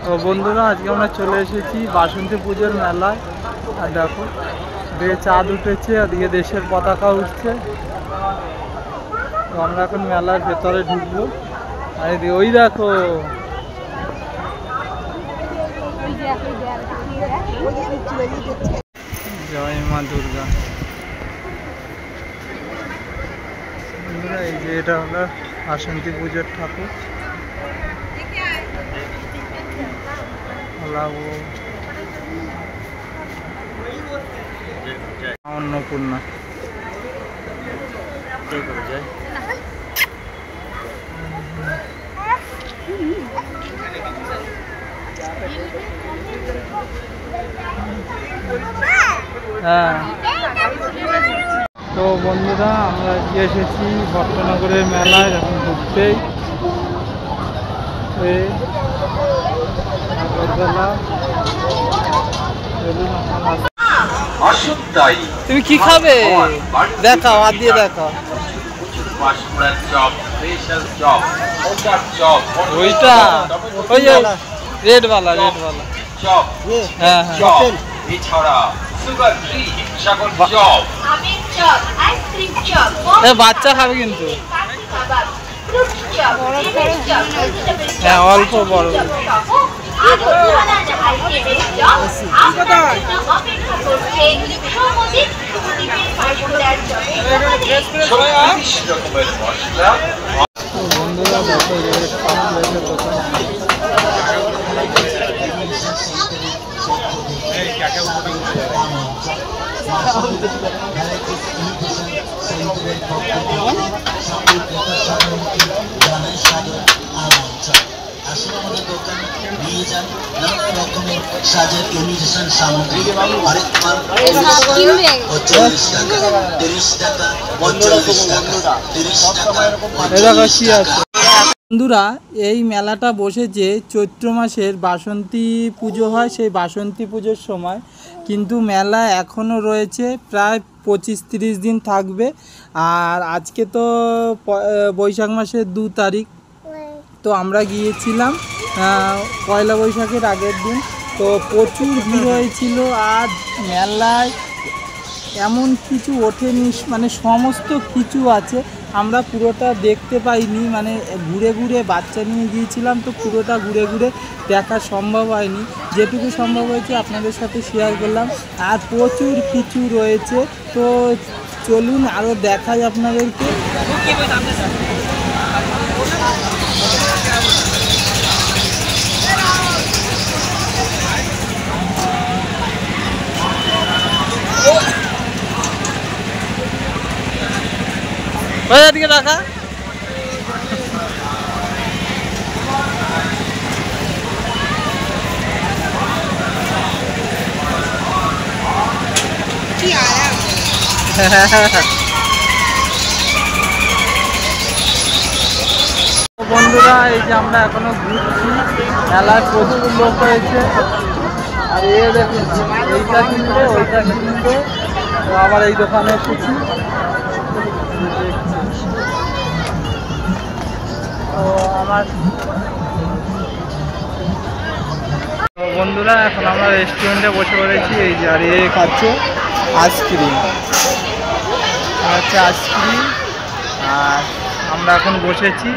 তো বন্ধুরা আজকে আমরা চলে এসেছি বাসন্তী পুজোর মেলায়। আর দেখো দিকে চাঁদ উঠেছে, ওদিকে দেশের পতাকা উঠছে। তো আমরা এখন মেলার ভেতরে ঢুকবো। আর এদিকে ওই দেখো জয় মা দুর্গা। বন্ধুরা এই যে এটা হলো বাসন্তী পুজোর ঠাকুর অন্নপূর্ণা। হ্যাঁ, তো বন্ধুরা আমরা এসেছি ভট্টনগরের মেলায়। এখন ঢুকতেই তুমি কি খাবে দেখাও, হাত দিয়ে দেখাও। ওইটা ওই রেড বালা হ্যাঁ হ্যাঁ। বাচ্চা খাবে কিন্তু, হ্যাঁ অল্প বড়। বন্ধুরা দেখো বন্ধুরা এই মেলাটা বসেছে চৈত্র মাসের বাসন্তী পুজো হয়, সেই বাসন্তী পুজোর সময়। কিন্তু মেলা এখনও রয়েছে, প্রায় 25-30 দিন থাকবে। আর আজকে তো বৈশাখ মাসের 2 তারিখ, তো আমরা গিয়েছিলাম পয়লা বৈশাখের আগের দিন। তো প্রচুর ভিড় হয়েছিল। আর মেলায় এমন কিছু ওঠেনি, মানে সমস্ত কিছু আছে, আমরা পুরোটা দেখতে পাইনি। মানে ঘুরে ঘুরে বাচ্চা নিয়ে গিয়েছিলাম, তো পুরোটা ঘুরে ঘুরে দেখা সম্ভব হয়নি। যেটুকু সম্ভব হয়েছে আপনাদের সাথে শেয়ার করলাম। আর প্রচুর কিছু রয়েছে, তো চলুন আরও দেখাই আপনাদেরকে। দিকে দেখা বন্ধুরা এই যে আমরা এখনো ঘুরছি, মেলায় প্রচুর লোক হয়েছে। আর এ দেখুন এইটা কিনবে ওইটা কিনবে, আবার এই দোকানে এসেছি। তো আমার বন্ধুরা এখন আমরা রেস্টুরেন্টে বসে পড়েছি। এই যে আর এ খাচ্ছে আইসক্রিম, হচ্ছে আইসক্রিম। আর আমরা এখন বসেছি,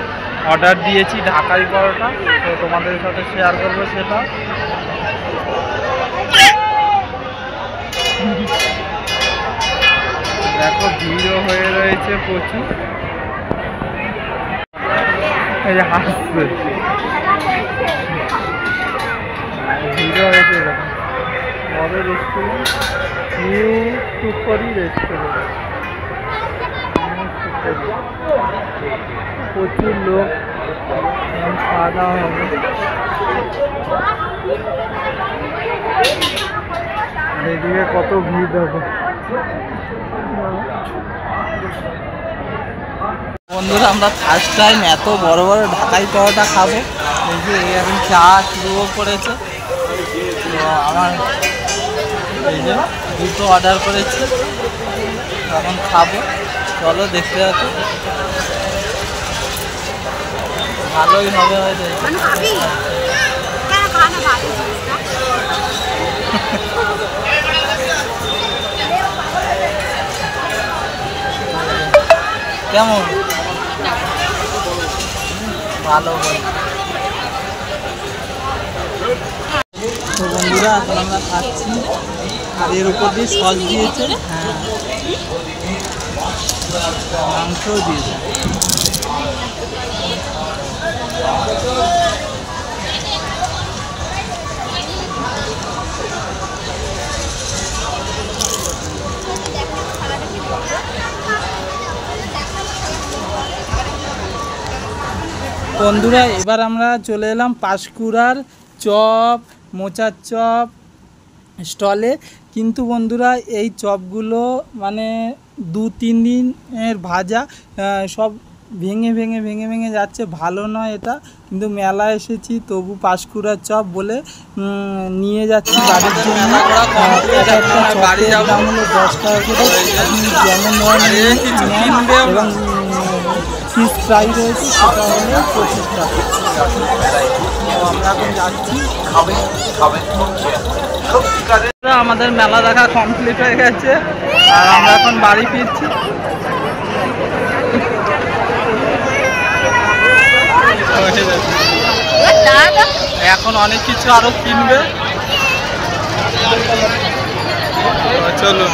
অর্ডার দিয়েছি ঢাকাই পরোটা, তো তোমাদের সাথে শেয়ার করবো সেটা। দেখো ভিড়ও হয়ে রয়েছে প্রচুর, এই যে হাসছে, ভিড়ও হয়েছে। এরকম বড় রেস্টুরেন্ট, নিউ সুপারি রেস্টুরেন্ট, প্রচুর লোক, খাওয়া দাওয়া হবে। এদিকে কত ভিড় দেখো বন্ধুরা। আমরা ফার্স্ট টাইম এত বড় বড় ঢাকাই পরোটা খাবো। এই যে এখন চা শুরুও করেছে। তো আমার এই যে দুটো অর্ডার করেছি, এখন খাবো। চলো দেখতে থাকো, ভালোই হবে হয়তো। কেমন? ভালো। তো বন্ধুরা এখন আমরা খাচ্ছি, আর এর উপর দিয়ে সস দিয়েছে, হ্যাঁ মাংসও দিয়েছে। বন্ধুরা এবার আমরা চলে এলাম পাঁশকুড়ার চপ, মোচার চপ স্টলে। কিন্তু বন্ধুরা এই চপগুলো মানে 2-3 দিনের ভাজা, সব ভেঙে ভেঙে ভেঙে ভেঙে যাচ্ছে, ভালো নয় এটা। কিন্তু মেলা এসেছি তবু পাঁশকুড়ার চপ বলে নিয়ে যাচ্ছি বাড়ির জন্য। একটা চপের দাম হলো 10 টাকা করে, আপনি যেমন নেন এবং ফিশ ফ্রাই রয়েছে সেটা হলো 25 টাকা। আমরা এখন যাচ্ছি। আমাদের মেলা দেখা কমপ্লিট হয়ে গেছে আর আমরা এখন বাড়ি ফিরছি। এখন অনেক কিছু আরো কিনবে, চলুন।